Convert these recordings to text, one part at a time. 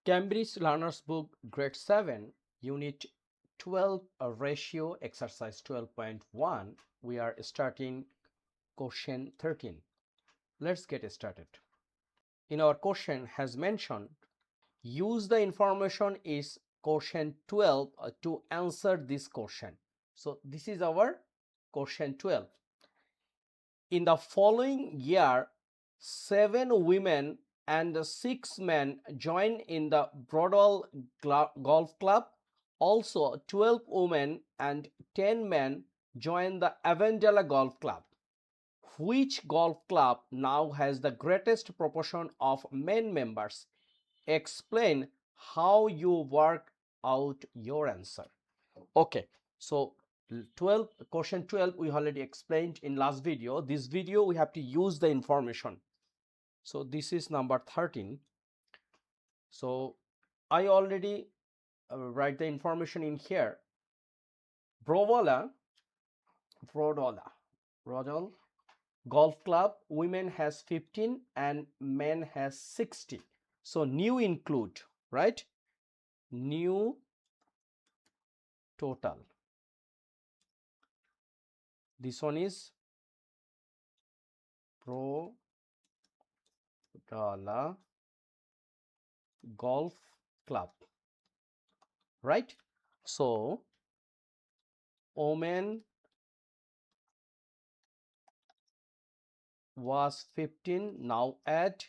Cambridge Learners Book Grade 7 Unit 12 Ratio Exercise 12.1. We are starting question 13. Let's get started. In our question has mentioned use the information is question 12 to answer this question. So this is our question 12. In the following year, 7 women and 6 men joined in the Broadwell Golf Club. Also, 12 women and 10 men joined the Avondale Golf Club. Which golf club now has the greatest proportion of men members? Explain how you work out your answer. Okay, so 12 question 12 we already explained in last video. This video we have to use the information. So this is number 13. So I already write the information in here. Broadwell Golf Club, women has 15 and men has 60. So new include, right? New total. This one is Pro Dollar Golf Club, right? So women was 15. Now add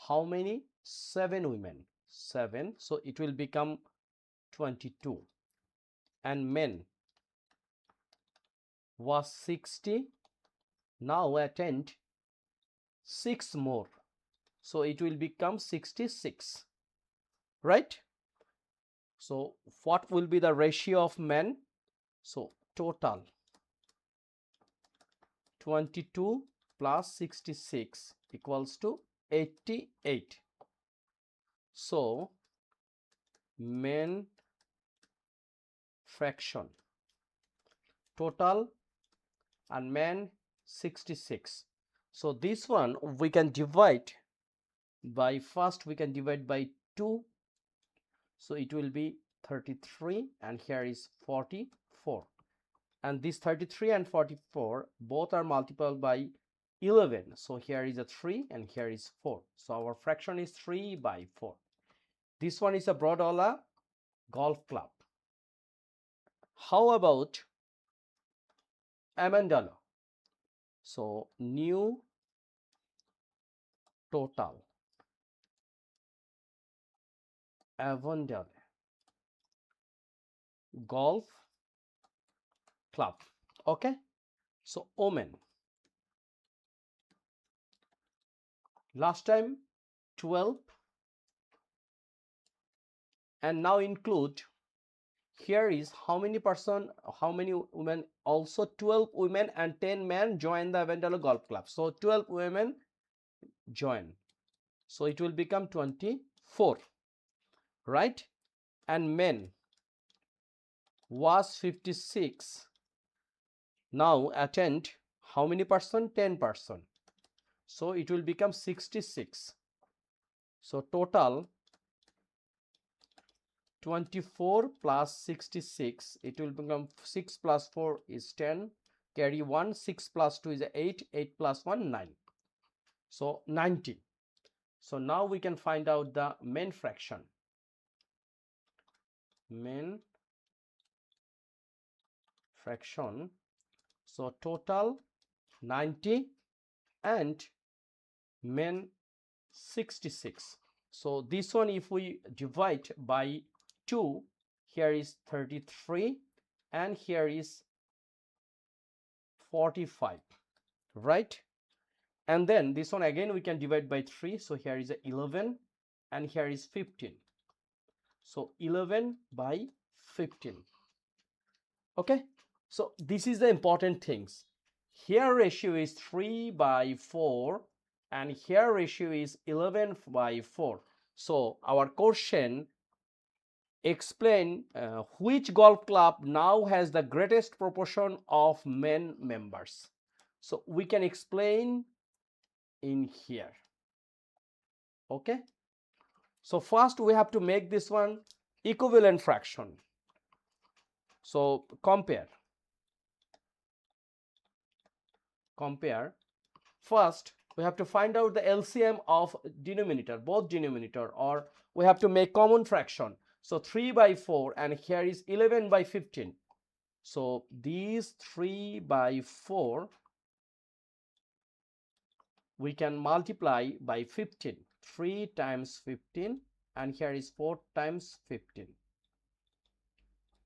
how many? 7 women. 7. So it will become 22. And men was 60. Now attend 6 more. So it will become 66. Right? So what will be the ratio of men? So total 22 plus 66 equals to 88. So men fraction total and men 66. So this one we can divide by, first we can divide by 2. So it will be 33 and here is 44. And this 33 and 44 both are multiplied by 11. So here is a 3 and here is 4. So our fraction is 3 by 4. This one is a Broadwell Golf Club. How about Avondale? So new total Avondale Golf Club. Okay, so women. Last time 12 and now include, here is how many person, how many women? Also 12 women and 10 men join the Avondale Golf Club. So 12 women join. So it will become 24, right? And men was 56. Now attend how many person? 10%. So it will become 66. So total 24 plus 66, it will become 6 plus 4 is 10, carry 1, 6 plus 2 is 8, 8 plus 1 9. So 90. So now we can find out the men fraction. Men fraction. So total 90 and men 66. So this one if we divide by 2, here is 33 and here is 45, right? And then this one again we can divide by 3. So here is 11 and here is 15. So 11 by 15. Okay, so this is the important things. Here ratio is 3 by 4 and here ratio is 11 by 4. So our question, explain which golf club now has the greatest proportion of men members. So we can explain in here. Okay, So first we have to make this one equivalent fraction. So compare. First we have to find out the LCM of denominator, both denominator, or we have to make common fraction. So 3 by 4 and here is 11 by 15. So these 3 by 4 we can multiply by 15. 3 times 15 and here is 4 times 15.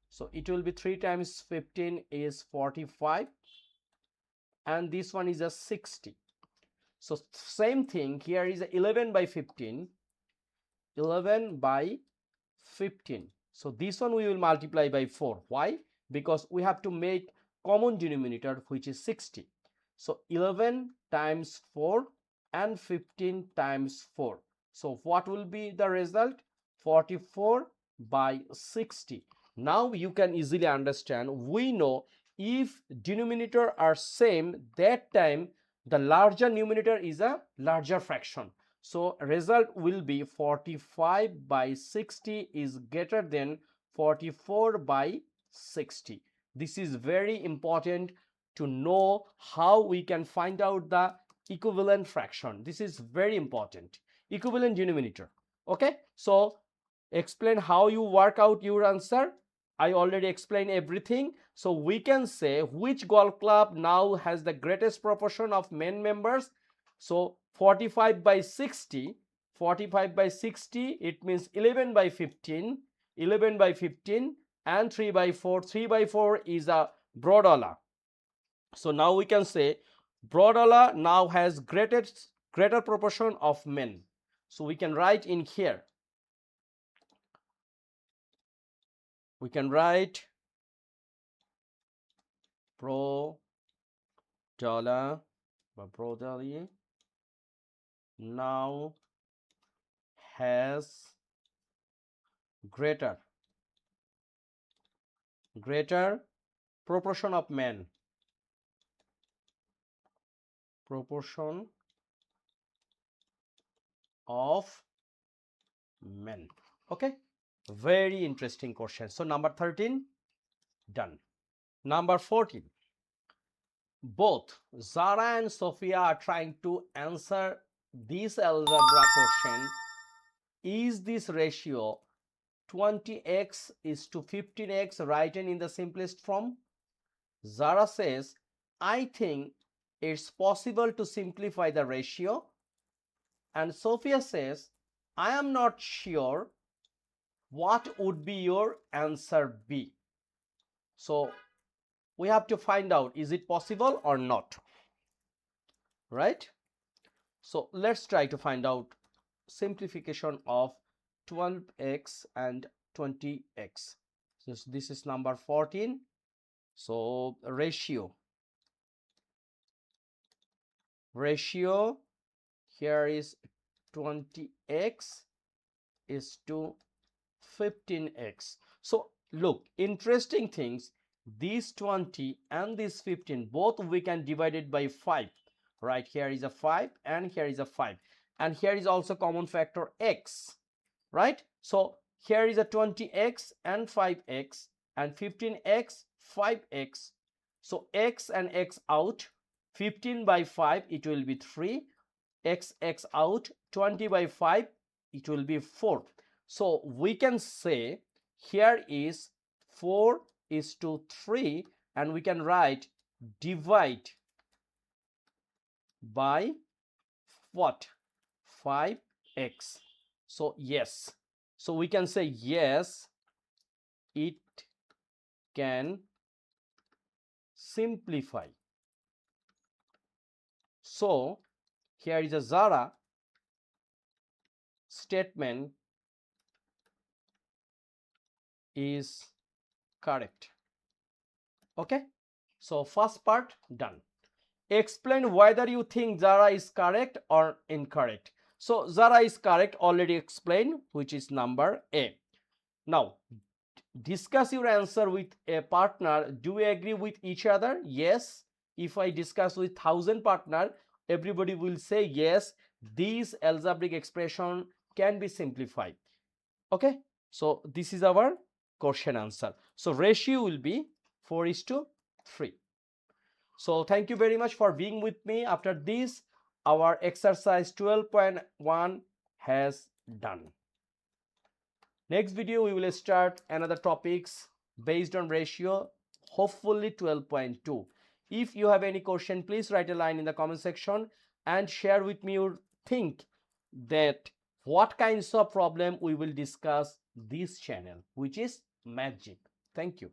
So it will be 3 times 15 is 45 and this one is a 60. So same thing, here is 11 by 15, 11 by 15. So this one we will multiply by 4. Why? Because we have to make common denominator, which is 60. So 11 times 4 and 15 times 4. So what will be the result? 44 by 60. Now you can easily understand, we know if denominator are same, that time the larger numerator is a larger fraction. So result will be 45 by 60 is greater than 44 by 60. This is very important to know how we can find out the equivalent fraction. This is very important. Equivalent denominator. Okay, so explain how you work out your answer. I already explained everything. So we can say which golf club now has the greatest proportion of men members. So 45 by 60, 45 by 60, it means 11 by 15, 11 by 15 and 3 by 4. 3 by 4 is a Broadala. So now we can say Broadala now has greater proportion of men. So we can write in here. We can write Broadala now has greater proportion of men. Proportion of men. Okay, very interesting question. So number 13 done. Number 14, both Zara and Sophia are trying to answer this algebra question. Is this ratio 20x is to 15x written in the simplest form? Zara says, I think it's possible to simplify the ratio. And Sophia says, I am not sure. What would be your answer be? So we have to find out, is it possible or not, right? So let's try to find out simplification of 12x and 20x. So this is number 14. So ratio here is 20x is to 15x. So look, interesting things, these 20 and this 15 both we can divide it by 5, right? Here is a 5 and here is a 5 and here is also common factor x, right? So here is a 20x and 5x and 15x 5x. So x and x out, 15 by 5 it will be 3, x out, 20 by 5 it will be 4. So we can say here is 4 is to 3 and we can write divide by what? 5x. So yes. So we can say yes, it can simplify. So here is a Zara statement is correct. Okay, so first part done. Explain whether you think Zara is correct or incorrect. So Zara is correct, already explained, which is number A. Now discuss your answer with a partner. Do we agree with each other? Yes. If I discuss with 1000 partner, everybody will say yes, this algebraic expression can be simplified. Okay, so this is our question answer. So ratio will be 4:3. So thank you very much for being with me. After this, our exercise 12.1 has done. Next video we will start another topics based on ratio, hopefully 12.2. If you have any question, please write a line in the comment section and share with me your think that what kinds of problem we will discuss this channel, which is magic. Thank you.